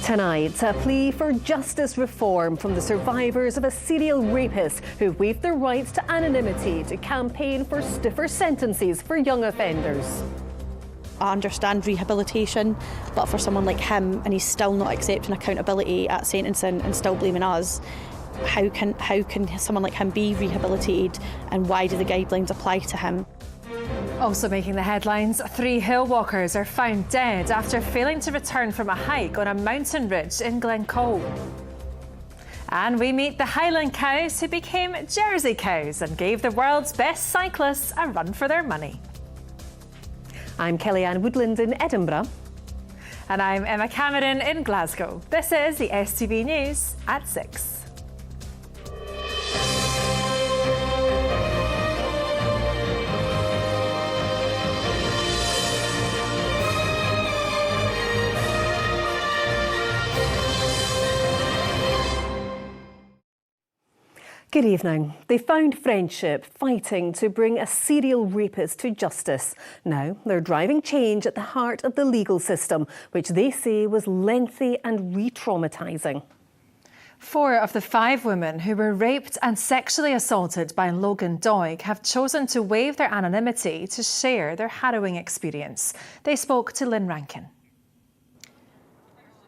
Tonight, a plea for justice reform from the survivors of a serial rapist who waived their rights to anonymity to campaign for stiffer sentences for young offenders. I understand rehabilitation, but for someone like him, and he's still not accepting accountability at sentencing and still blaming us, how can someone like him be rehabilitated, and why do the guidelines apply to him? Also making the headlines, 3 hill walkers are found dead after failing to return from a hike on a mountain ridge in Glencoe. And we meet the Highland cows who became Jersey cows and gave the world's best cyclists a run for their money. I'm Kellyanne Woodland in Edinburgh. And I'm Emma Cameron in Glasgow. This is the STV News at 6. Good evening. They found friendship fighting to bring a serial rapist to justice. Now they're driving change at the heart of the legal system, which they say was lengthy and re-traumatising. 4 of the 5 women who were raped and sexually assaulted by Logan Doig have chosen to waive their anonymity to share their harrowing experience. They spoke to Lynn Rankin.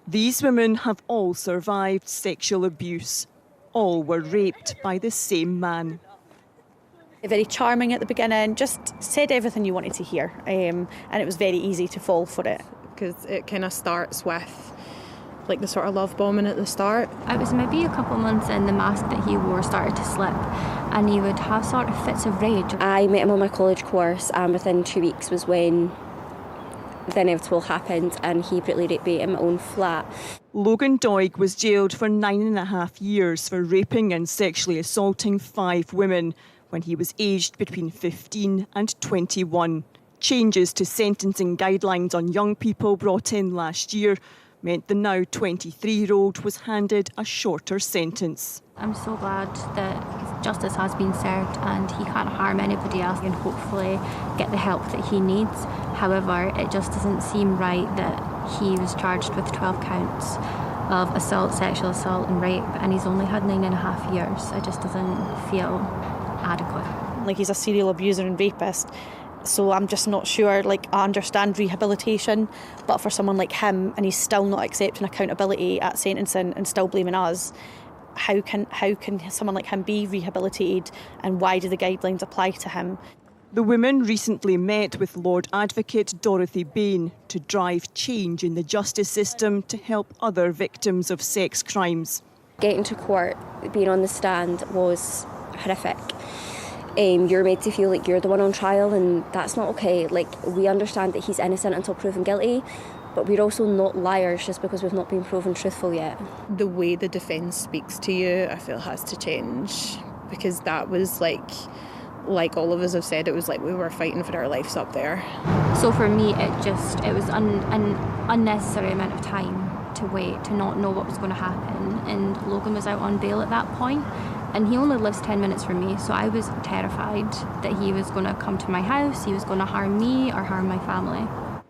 These women have all survived sexual abuse. All were raped by the same man. Very charming at the beginning, just said everything you wanted to hear, and it was very easy to fall for it. Because it kind of starts with like the sort of love bombing at the start. It was maybe a couple of months in, the mask that he wore started to slip and he would have sort of fits of rage. I met him on my college course, and within 2 weeks was when the inevitable happened and he brutally raped me in my own flat. Logan Doig was jailed for 9.5 years for raping and sexually assaulting 5 women when he was aged between 15 and 21. Changes to sentencing guidelines on young people brought in last year meant the now 23-year-old was handed a shorter sentence. I'm so glad that justice has been served and he can't harm anybody else and hopefully get the help that he needs. However, it just doesn't seem right that he was charged with 12 counts of assault, sexual assault and rape, and he's only had 9.5 years. It just doesn't feel adequate. Like, he's a serial abuser and rapist, so I'm just not sure. Like, I understand rehabilitation, but for someone like him, and he's still not accepting accountability at sentencing and still blaming us, how can someone like him be rehabilitated, and why do the guidelines apply to him? The women recently met with Lord Advocate Dorothy Bain to drive change in the justice system to help other victims of sex crimes. Getting to court, being on the stand was horrific. You're made to feel like you're the one on trial, and that's not okay. Like, we understand that he's innocent until proven guilty, but we're also not liars just because we've not been proven truthful yet. The way the defence speaks to you, I feel, has to change, because that was like all of us have said, it was like we were fighting for our lives up there. So for me, it was an unnecessary amount of time to wait, to not know what was going to happen. And Logan was out on bail at that point, and he only lives 10 minutes from me, so I was terrified that he was going to come to my house, he was going to harm me or harm my family.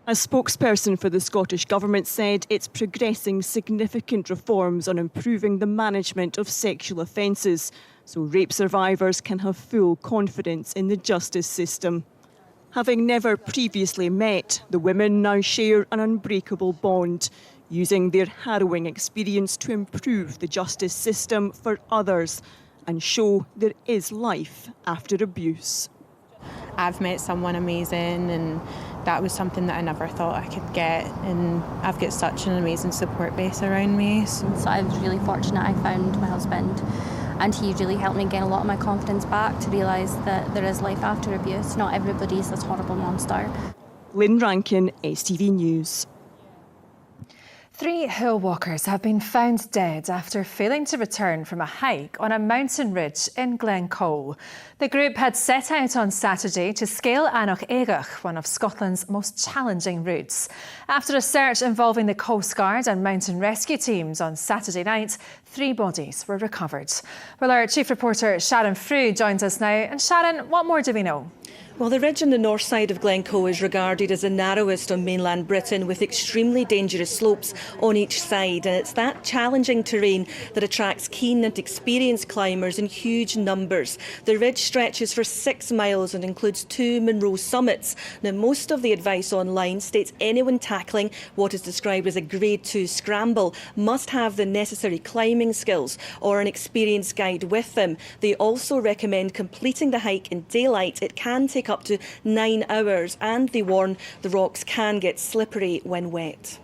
A spokesperson for the Scottish Government said it's progressing significant reforms on improving the management of sexual offences, so rape survivors can have full confidence in the justice system. Having never previously met, the women now share an unbreakable bond, using their harrowing experience to improve the justice system for others and show there is life after abuse. I've met someone amazing, and that was something that I never thought I could get, and I've got such an amazing support base around me. So I was really fortunate I found my husband, and he really helped me gain a lot of my confidence back to realise that there is life after abuse. Not everybody's this horrible monster. Lynn Rankin, STV News. 3 hill walkers have been found dead after failing to return from a hike on a mountain ridge in Glencoe. The group had set out on Saturday to scale Anoch Eirich, one of Scotland's most challenging routes. After a search involving the Coast Guard and mountain rescue teams on Saturday night, 3 bodies were recovered. Well, our chief reporter Sharon Frew joins us now. And Sharon, what more do we know? Well, the ridge on the north side of Glencoe is regarded as the narrowest on mainland Britain, with extremely dangerous slopes on each side, and it's that challenging terrain that attracts keen and experienced climbers in huge numbers. The ridge stretches for 6 miles and includes 2 Munro summits. Now, most of the advice online states anyone tackling what is described as a Grade 2 scramble must have the necessary climbing skills or an experienced guide with them. They also recommend completing the hike in daylight. It can take up to 9 hours, and they warn the rocks can get slippery when wet.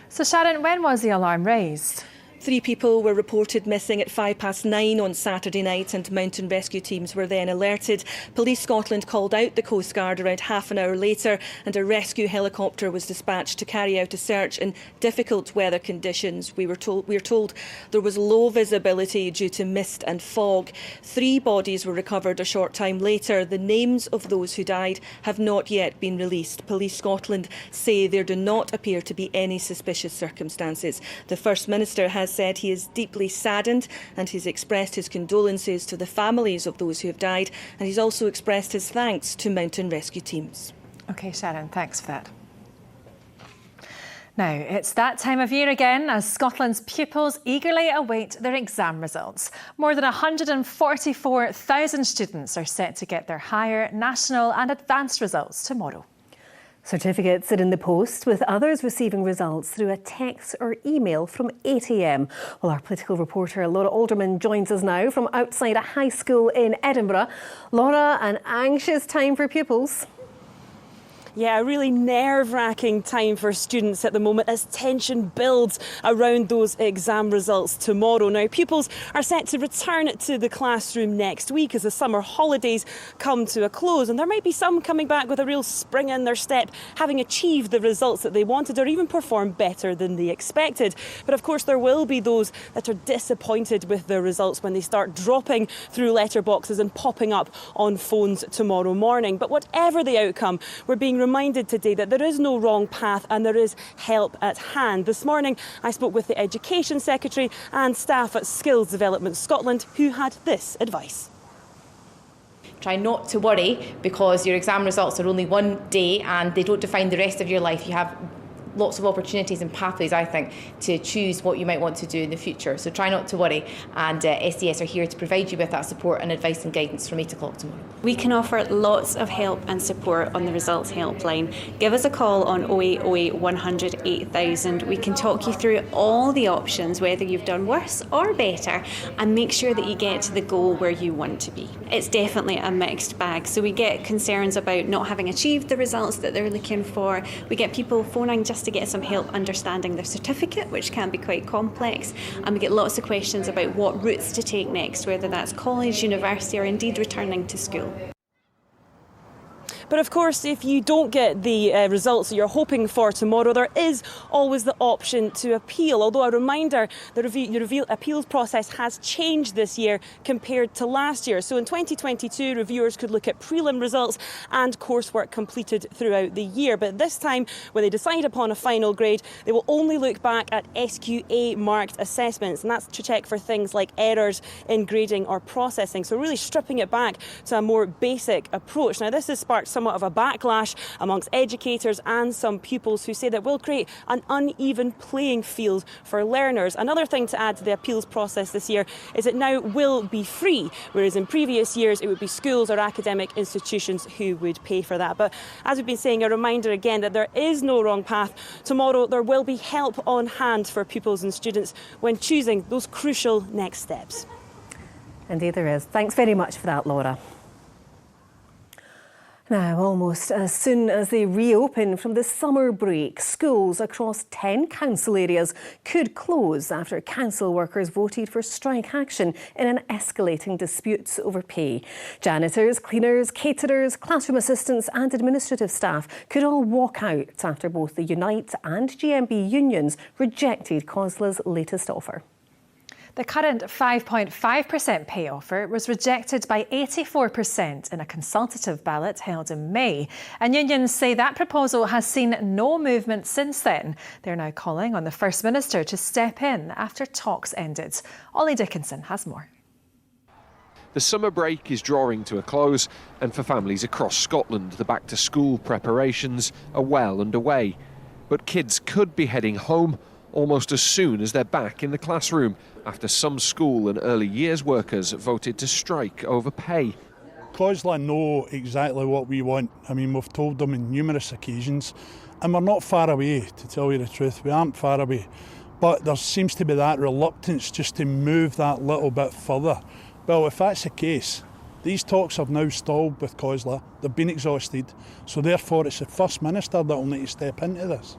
So Sharon, when was the alarm raised? 3 people were reported missing at 9:05 on Saturday night, and mountain rescue teams were then alerted. Police Scotland called out the Coast Guard around half an hour later, and a rescue helicopter was dispatched to carry out a search in difficult weather conditions. We are told there was low visibility due to mist and fog. 3 bodies were recovered a short time later. The names of those who died have not yet been released. Police Scotland say there do not appear to be any suspicious circumstances. The First Minister has said he is deeply saddened, and he's expressed his condolences to the families of those who have died, and he's also expressed his thanks to mountain rescue teams. OK, Sharon, thanks for that. Now, it's that time of year again as Scotland's pupils eagerly await their exam results. More than 144,000 students are set to get their higher, national and advanced results tomorrow. Certificates are in the post, with others receiving results through a text or email from 8 a.m. Well, our political reporter Laura Alderman joins us now from outside a high school in Edinburgh. Laura, an anxious time for pupils. Yeah, a really nerve-wracking time for students at the moment as tension builds around those exam results tomorrow. Now, pupils are set to return to the classroom next week as the summer holidays come to a close, and there might be some coming back with a real spring in their step, having achieved the results that they wanted or even performed better than they expected. But of course, there will be those that are disappointed with their results when they start dropping through letterboxes and popping up on phones tomorrow morning. But whatever the outcome, we're being reminded today that there is no wrong path and there is help at hand. This morning I spoke with the Education Secretary and staff at Skills Development Scotland, who had this advice. Try not to worry, because your exam results are only one day and they don't define the rest of your life. You have lots of opportunities and pathways, I think, to choose what you might want to do in the future. So try not to worry, and SDS are here to provide you with that support and advice and guidance from 8 o'clock tomorrow. We can offer lots of help and support on the Results Helpline. Give us a call on 0808 100 8000. We can talk you through all the options, whether you've done worse or better, and make sure that you get to the goal where you want to be. It's definitely a mixed bag. So we get concerns about not having achieved the results that they're looking for. We get people phoning just to get some help understanding their certificate, which can be quite complex, and we get lots of questions about what routes to take next, whether that's college, university, or indeed returning to school. But of course, if you don't get the results that you're hoping for tomorrow, there is always the option to appeal. Although a reminder, the appeals process has changed this year compared to last year. So in 2022, reviewers could look at prelim results and coursework completed throughout the year. But this time, when they decide upon a final grade, they will only look back at SQA marked assessments, and that's to check for things like errors in grading or processing. So really stripping it back to a more basic approach. Now, this has sparked somewhat of a backlash amongst educators and some pupils who say that will create an uneven playing field for learners. Another thing to add to the appeals process this year is it now will be free, whereas in previous years it would be schools or academic institutions who would pay for that. But as we've been saying, a reminder again that there is no wrong path. Tomorrow there will be help on hand for pupils and students when choosing those crucial next steps. Indeed there is. Thanks very much for that, Laura. Now, almost as soon as they reopen from the summer break, schools across 10 council areas could close after council workers voted for strike action in an escalating dispute over pay. Janitors, cleaners, caterers, classroom assistants and administrative staff could all walk out after both the Unite and GMB unions rejected COSLA's latest offer. The current 5.5% pay offer was rejected by 84% in a consultative ballot held in May. And unions say that proposal has seen no movement since then. They're now calling on the First Minister to step in after talks ended. Ollie Dickinson has more. The summer break is drawing to a close, and for families across Scotland, the back-to-school preparations are well underway. But kids could be heading home almost as soon as they're back in the classroom, after some school and early years workers voted to strike over pay. COSLA know exactly what we want. I mean, we've told them on numerous occasions, and we're not far away, to tell you the truth. We aren't far away. But there seems to be that reluctance just to move that little bit further. Well, if that's the case, these talks have now stalled with COSLA. They've been exhausted. So therefore, it's the First Minister that will need to step into this.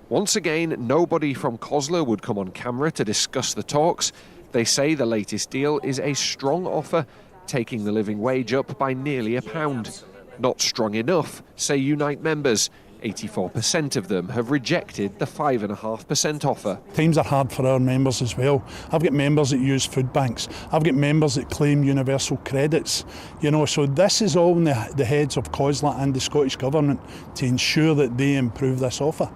Once again, nobody from COSLA would come on camera to discuss the talks. They say the latest deal is a strong offer, taking the living wage up by nearly £1. Not strong enough, say Unite members. 84% of them have rejected the 5.5% offer. Times are hard for our members as well. I've got members that use food banks. I've got members that claim universal credits. So this is all in the heads of COSLA and the Scottish Government to ensure that they improve this offer.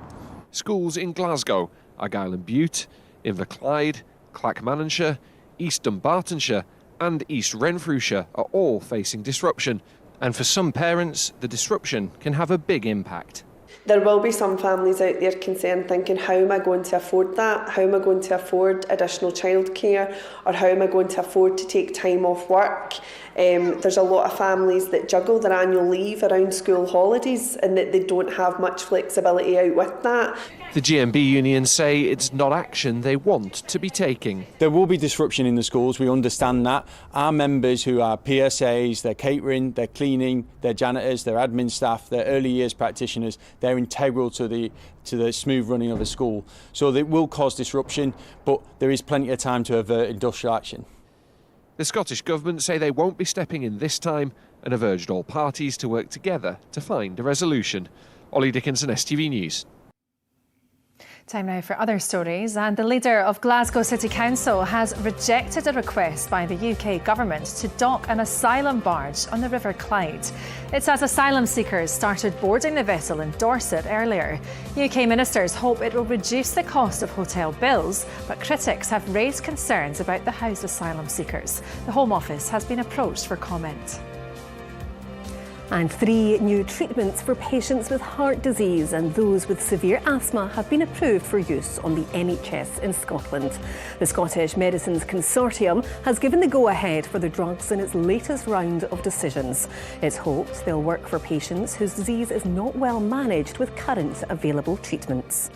Schools in Glasgow, Argyll and Bute, Inverclyde, Clackmannanshire, East Dunbartonshire and East Renfrewshire are all facing disruption. And for some parents, the disruption can have a big impact. There will be some families out there concerned thinking, how am I going to afford that? How am I going to afford additional childcare? Or how am I going to afford to take time off work? There's a lot of families that juggle their annual leave around school holidays and that they don't have much flexibility out with that. The GMB unions say it's not action they want to be taking. There will be disruption in the schools, we understand that. Our members who are PSAs, they're catering, they're cleaning, they're janitors, they're admin staff, they're early years practitioners, they're integral to the smooth running of a school. So it will cause disruption, but there is plenty of time to avert industrial action. The Scottish Government say they won't be stepping in this time and have urged all parties to work together to find a resolution. Ollie Dickinson, STV News. Time now for other stories, and the leader of Glasgow City Council has rejected a request by the UK government to dock an asylum barge on the River Clyde. It's as asylum seekers started boarding the vessel in Dorset earlier. UK ministers hope it will reduce the cost of hotel bills, but critics have raised concerns about the housed asylum seekers. The Home Office has been approached for comment. And 3 new treatments for patients with heart disease and those with severe asthma have been approved for use on the NHS in Scotland. The Scottish Medicines Consortium has given the go-ahead for the drugs in its latest round of decisions. It's hoped they'll work for patients whose disease is not well managed with current available treatments.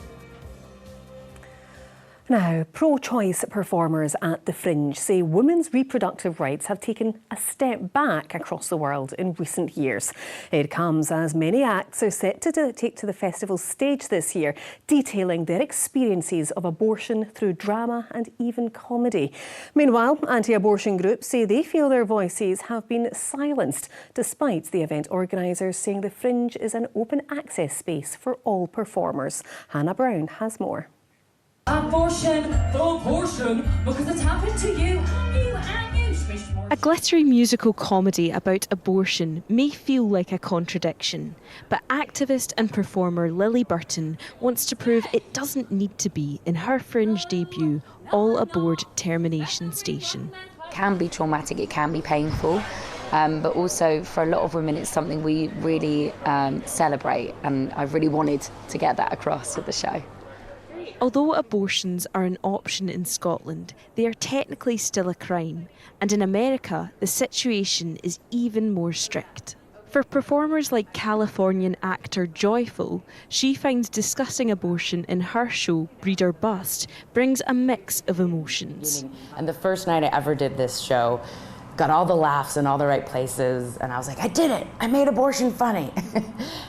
Now, pro-choice performers at the Fringe say women's reproductive rights have taken a step back across the world in recent years. It comes as many acts are set to take to the festival's stage this year, detailing their experiences of abortion through drama and even comedy. Meanwhile, anti-abortion groups say they feel their voices have been silenced, despite the event organisers saying the Fringe is an open access space for all performers. Hannah Brown has more. Abortion for abortion, because it's happened to you and you and you. A glittery musical comedy about abortion may feel like a contradiction, but activist and performer Lily Burton wants to prove it doesn't need to be in her Fringe debut, All Aboard Termination Station. It can be traumatic, it can be painful, but also for a lot of women it's something we really celebrate, and I really wanted to get that across at the show. Although abortions are an option in Scotland, they are technically still a crime, and in America the situation is even more strict. For performers like Californian actor Joyful, she finds discussing abortion in her show Breed or Bust brings a mix of emotions. And the first night I ever did this show, got all the laughs in all the right places, and I was like, I did it! I made abortion funny!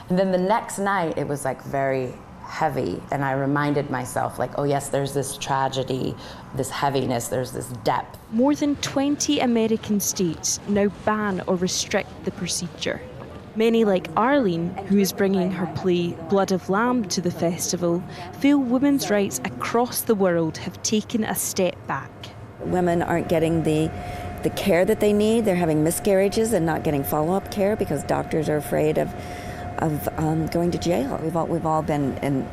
And then the next night it was like very heavy, and I reminded myself, like, oh yes, there's this tragedy, this heaviness, there's this depth. More than 20 American states now ban or restrict the procedure. Many, like Arlene, who is bringing her play Blood of Lamb to the festival, feel women's rights across the world have taken a step back. Women aren't getting the care that they need. They're having miscarriages and not getting follow-up care because doctors are afraid of going to jail. We've all been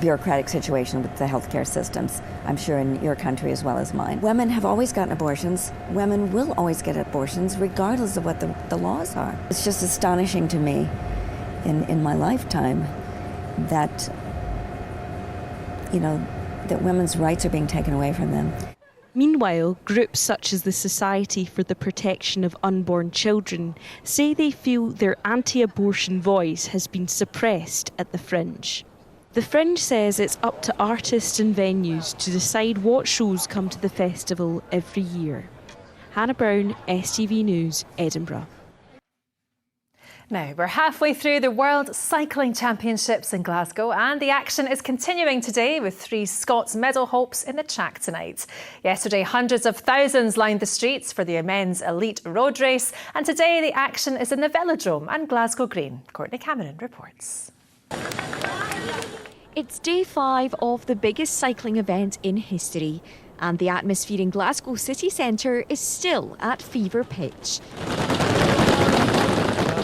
bureaucratic situation with the healthcare systems, I'm sure in your country as well as mine. Women have always gotten abortions. Women will always get abortions regardless of what the laws are. It's just astonishing to me in my lifetime that, that women's rights are being taken away from them. Meanwhile, groups such as the Society for the Protection of Unborn Children say they feel their anti-abortion voice has been suppressed at the Fringe. The Fringe says it's up to artists and venues to decide what shows come to the festival every year. Hannah Brown, STV News, Edinburgh. Now, we're halfway through the World Cycling Championships in Glasgow, and the action is continuing today with 3 Scots medal hopes in the track tonight. Yesterday, hundreds of thousands lined the streets for the men's elite road race, and today the action is in the Velodrome and Glasgow Green. Courtney Cameron reports. It's day 5 of the biggest cycling event in history, and the atmosphere in Glasgow city centre is still at fever pitch.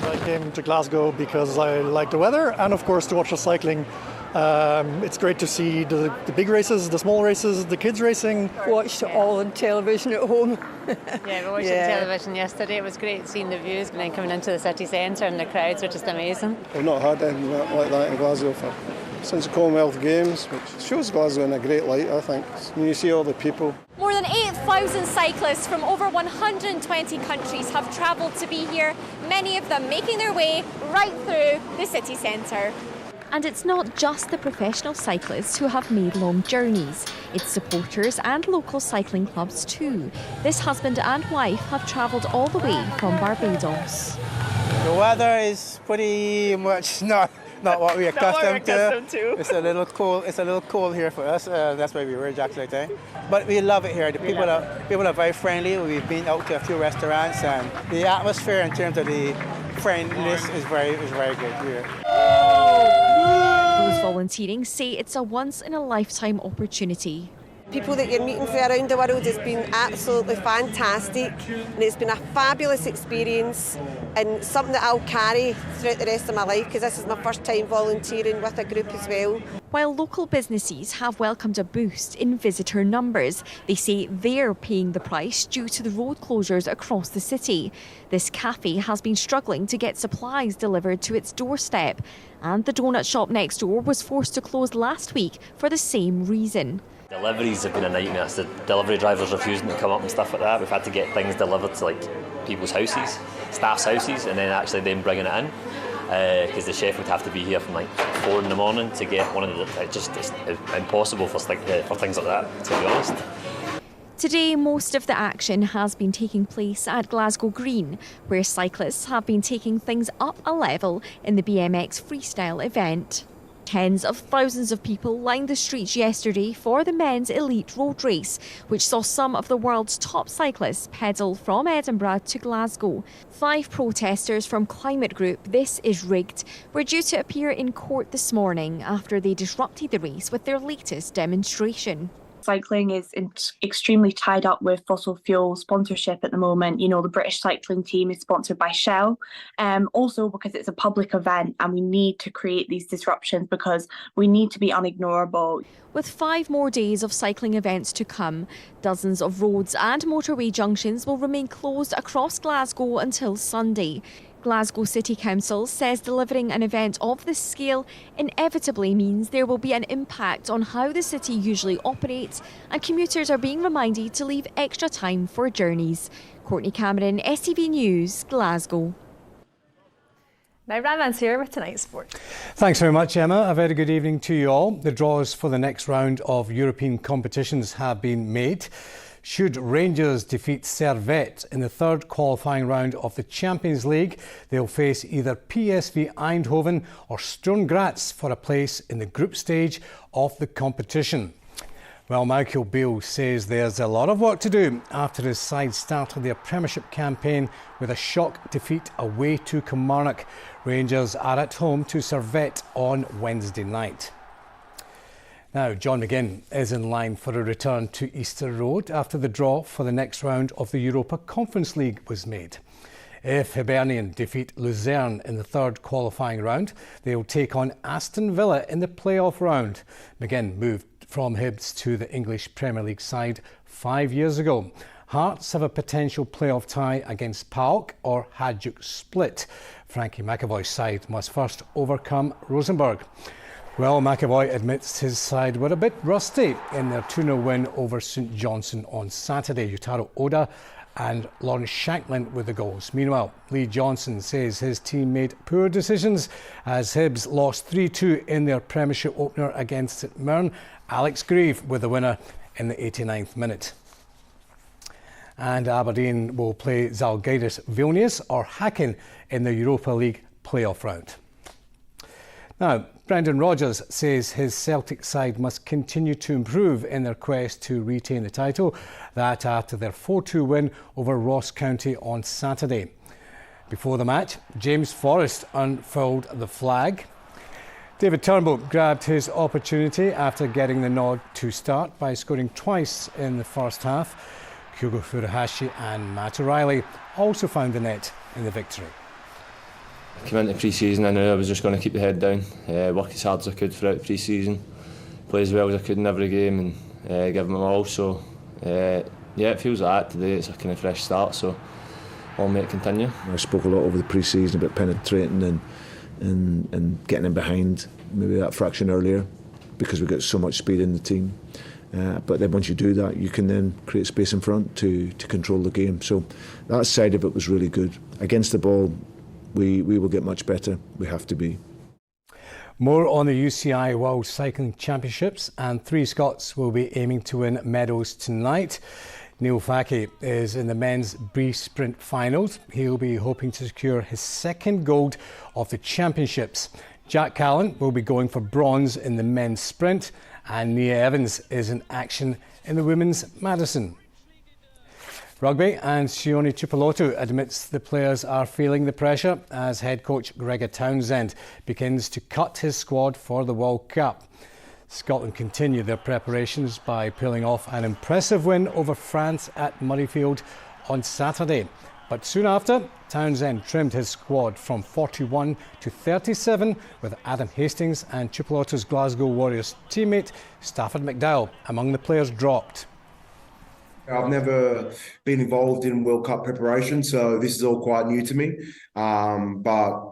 I came to Glasgow because I like the weather and of course to watch the cycling. It's great to see the big races, the small races, the kids racing. Watched it all on television at home. Yeah, we watched it on television yesterday. It was great seeing the views and then coming into the city centre and the crowds were just amazing. We've not had anything like that in Glasgow since the Commonwealth Games, which shows Glasgow in a great light, I think. When you see all the people. More than 8,000 cyclists from over 120 countries have travelled to be here, many of them making their way right through the city centre. And it's not just the professional cyclists who have made long journeys. It's supporters and local cycling clubs too. This husband and wife have travelled all the way from Barbados. The weather is pretty much not what we're accustomed to. It's a little cold. It's a little cold here for us. That's why we wear jackets, I think. But we love it here. The people are very friendly. We've been out to a few restaurants, and the atmosphere in terms of the friendliness is very good here. Those volunteering say it's a once-in-a-lifetime opportunity. People that you're meeting from around the world has been absolutely fantastic, and it's been a fabulous experience and something that I'll carry throughout the rest of my life, because this is my first time volunteering with a group as well. While local businesses have welcomed a boost in visitor numbers, they say they're paying the price due to the road closures across the city. This cafe has been struggling to get supplies delivered to its doorstep, and the donut shop next door was forced to close last week for the same reason. Deliveries have been a nightmare. So the delivery drivers refusing to come up and stuff like that. We've had to get things delivered to people's houses, staff's houses, and then actually them bringing it in. Because the chef would have to be here from 4 in the morning to get one of the. It's impossible for things like that, to be honest. Today, most of the action has been taking place at Glasgow Green, where cyclists have been taking things up a level in the BMX freestyle event. Tens of thousands of people lined the streets yesterday for the men's elite road race, which saw some of the world's top cyclists pedal from Edinburgh to Glasgow. 5 protesters from Climate Group This Is Rigged were due to appear in court this morning after they disrupted the race with their latest demonstration. Cycling is extremely tied up with fossil fuel sponsorship at the moment. You know, the British cycling team is sponsored by Shell, also because it's a public event and we need to create these disruptions because we need to be unignorable. With 5 more days of cycling events to come, dozens of roads and motorway junctions will remain closed across Glasgow until Sunday. Glasgow City Council says delivering an event of this scale inevitably means there will be an impact on how the city usually operates, and commuters are being reminded to leave extra time for journeys. Courtney Cameron, STV News, Glasgow. Now Raman's here with tonight's sport. Thanks very much, Emma. A very good evening to you all. The draws for the next round of European competitions have been made. Should Rangers defeat Servette in the 3rd qualifying round of the Champions League, they'll face either PSV Eindhoven or Sturm Graz for a place in the group stage of the competition. Well, Michael Beale says there's a lot of work to do after his side started their Premiership campaign with a shock defeat away to Kilmarnock. Rangers are at home to Servette on Wednesday night. Now, John McGinn is in line for a return to Easter Road after the draw for the next round of the Europa Conference League was made. If Hibernian defeat Luzerne in the third qualifying round, they'll take on Aston Villa in the playoff round. McGinn moved from Hibs to the English Premier League side 5 years ago. Hearts have a potential playoff tie against PAOK or Hajduk Split. Frankie McAvoy's side must first overcome Rosenborg. Well, McAvoy admits his side were a bit rusty in their 2-0 win over St Johnstone on Saturday. Yutaro Oda and Lawrence Shanklin with the goals. Meanwhile, Lee Johnson says his team made poor decisions as Hibs lost 3-2 in their Premiership opener against St Mirren. Alex Grieve with the winner in the 89th minute. And Aberdeen will play Zalgiris Vilnius or Häcken in the Europa League playoff round. Now, Brendan Rodgers says his Celtic side must continue to improve in their quest to retain the title. That after their 4-2 win over Ross County on Saturday. Before the match, James Forrest unfurled the flag. David Turnbull grabbed his opportunity after getting the nod to start by scoring twice in the first half. Kyogo Furuhashi and Matt O'Reilly also found the net in the victory. I came into pre-season, I knew I was just going to keep the head down, work as hard as I could throughout pre-season, play as well as I could in every game and give them all. So yeah, it feels like that today. It's a kind of fresh start, so all may it continue. I spoke a lot over the pre-season about penetrating and getting in behind maybe that fraction earlier because we've got so much speed in the team. But then once you do that, you can then create space in front to control the game. So that side of it was really good. Against the ball, we will get much better. We have to be. More on the UCI World Cycling Championships, and 3 Scots will be aiming to win medals tonight. Neil Fackie is in the men's Bree Sprint finals. He'll be hoping to secure his second gold of the championships. Jack Callan will be going for bronze in the men's sprint, and Nia Evans is in action in the women's Madison. Rugby, and Sione Tuipulotu admits the players are feeling the pressure as head coach Gregor Townsend begins to cut his squad for the World Cup. Scotland continue their preparations by pulling off an impressive win over France at Murrayfield on Saturday. But soon after, Townsend trimmed his squad from 41 to 37 with Adam Hastings and Tuipulotu's Glasgow Warriors teammate Stafford McDowell among the players dropped. I've never been involved in World Cup preparation, so this is all quite new to me. But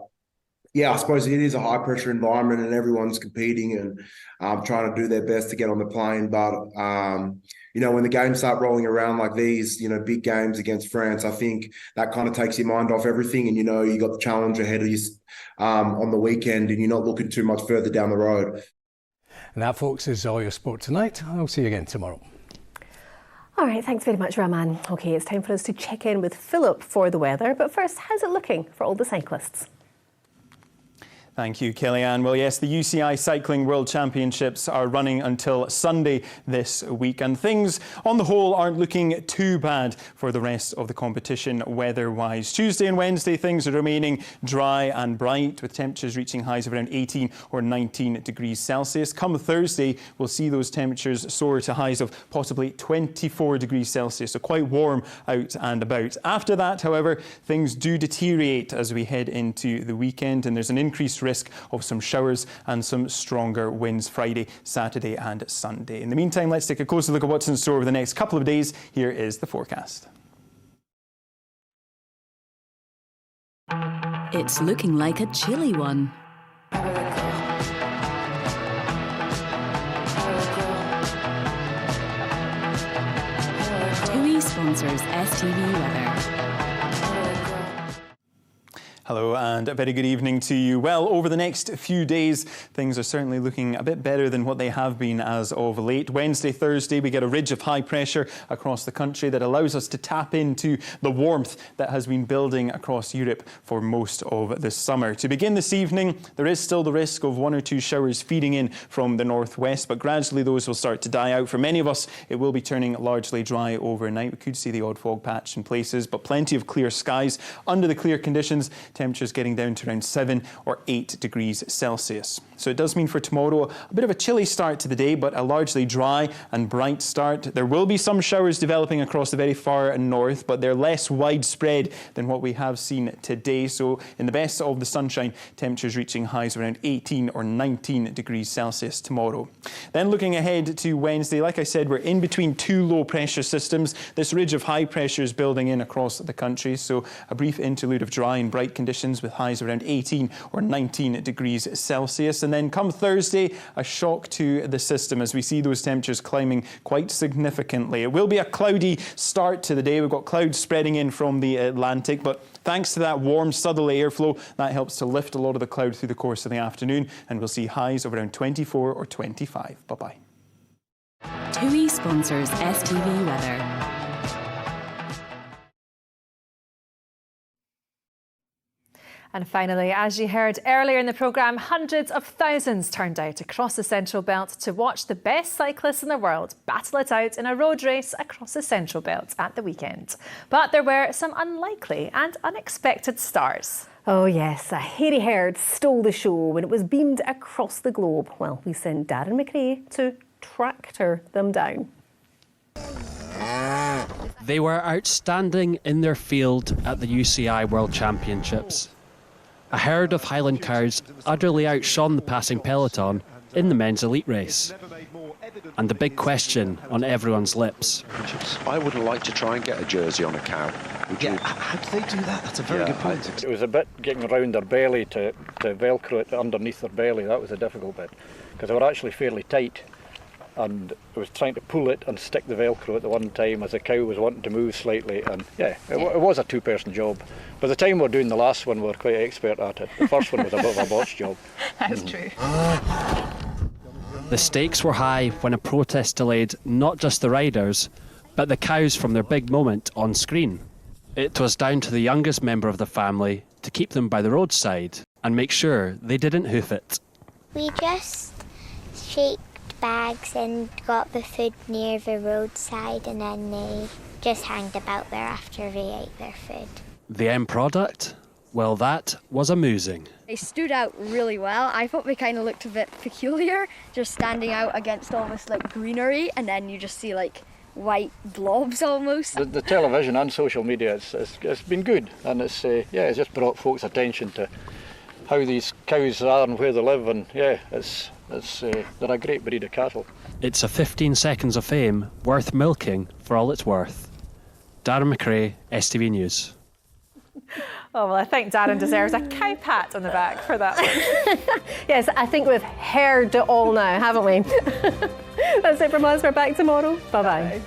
yeah, I suppose it is a high pressure environment and everyone's competing and trying to do their best to get on the plane. But, you know, when the games start rolling around like these, you know, big games against France, I think that kind of takes your mind off everything. And, you know, you got the challenge ahead of you on the weekend and you're not looking too much further down the road. And that, folks, is all your sport tonight. I'll see you again tomorrow. All right, thanks very much, Rahman. OK, it's time for us to check in with Philip for the weather. But first, how's it looking for all the cyclists? Thank you, Kellyanne. Well, yes, the UCI Cycling World Championships are running until Sunday this week, and things on the whole aren't looking too bad for the rest of the competition weather-wise. Tuesday and Wednesday, things are remaining dry and bright, with temperatures reaching highs of around 18 or 19 degrees Celsius. Come Thursday, we'll see those temperatures soar to highs of possibly 24 degrees Celsius, so quite warm out and about. After that, however, things do deteriorate as we head into the weekend, and there's an increased risk of some showers and some stronger winds Friday, Saturday and Sunday. In the meantime, let's take a closer look at what's in store over the next couple of days. Here is the forecast. It's looking like a chilly one. TUI sponsors STV Weather. Hello and a very good evening to you. Well, over the next few days, things are certainly looking a bit better than what they have been as of late. Wednesday, Thursday, we get a ridge of high pressure across the country that allows us to tap into the warmth that has been building across Europe for most of the summer. To begin this evening, there is still the risk of 1 or 2 showers feeding in from the northwest, but gradually those will start to die out. For many of us, it will be turning largely dry overnight. We could see the odd fog patch in places, but plenty of clear skies. Under the clear conditions, temperatures getting down to around 7 or 8 degrees Celsius. So it does mean for tomorrow a bit of a chilly start to the day, but a largely dry and bright start. There will be some showers developing across the very far north, but they're less widespread than what we have seen today. So in the best of the sunshine, temperatures reaching highs around 18 or 19 degrees Celsius tomorrow. Then looking ahead to Wednesday, like I said, we're in between two low pressure systems. This ridge of high pressure is building in across the country. So a brief interlude of dry and bright conditions with highs around 18 or 19 degrees Celsius. And then come Thursday, a shock to the system as we see those temperatures climbing quite significantly. It will be a cloudy start to the day. We've got clouds spreading in from the Atlantic, but thanks to that warm southerly airflow, that helps to lift a lot of the cloud through the course of the afternoon, and we'll see highs of around 24 or 25. Bye-bye. TUI sponsors STV Weather. And finally, as you heard earlier in the programme, hundreds of thousands turned out across the Central Belt to watch the best cyclists in the world battle it out in a road race across the Central Belt at the weekend. But there were some unlikely and unexpected stars. Oh yes, a hairy herd stole the show when it was beamed across the globe. Well, we sent Darren McRae to tractor them down. They were outstanding in their field at the UCI World Championships. A herd of Highland cows utterly outshone the passing peloton in the men's elite race. And the big question on everyone's lips. I would like to try and get a jersey on a cow. How do they do that? That's a very good point. It was a bit getting around their belly to velcro it underneath their belly. That was a difficult bit because they were actually fairly tight, and I was trying to pull it and stick the velcro at the one time as the cow was wanting to move slightly, and it was a two-person job. By the time we were doing the last one, we were quite expert at it. The first one was a bit of a botch job. That's true. The stakes were high when a protest delayed not just the riders, but the cows from their big moment on screen. It was down to the youngest member of the family to keep them by the roadside and make sure they didn't hoof it. We just shaped bags and got the food near the roadside, and then they just hanged about there after they ate their food. The end product? Well, that was amusing. They stood out really well. I thought they kind of looked a bit peculiar, just standing out against all this greenery, and then you just see white blobs almost. The television and social media, it's been good, and it's just brought folks' attention to how these cows are and where they live, and they're a great breed of cattle. It's a 15 seconds of fame worth milking for all it's worth. Darren McRae, STV News. Oh, well, I think Darren deserves a cow pat on the back for that one. Yes, I think we've heard it all now, haven't we? That's it from us. We're back tomorrow. Bye-bye.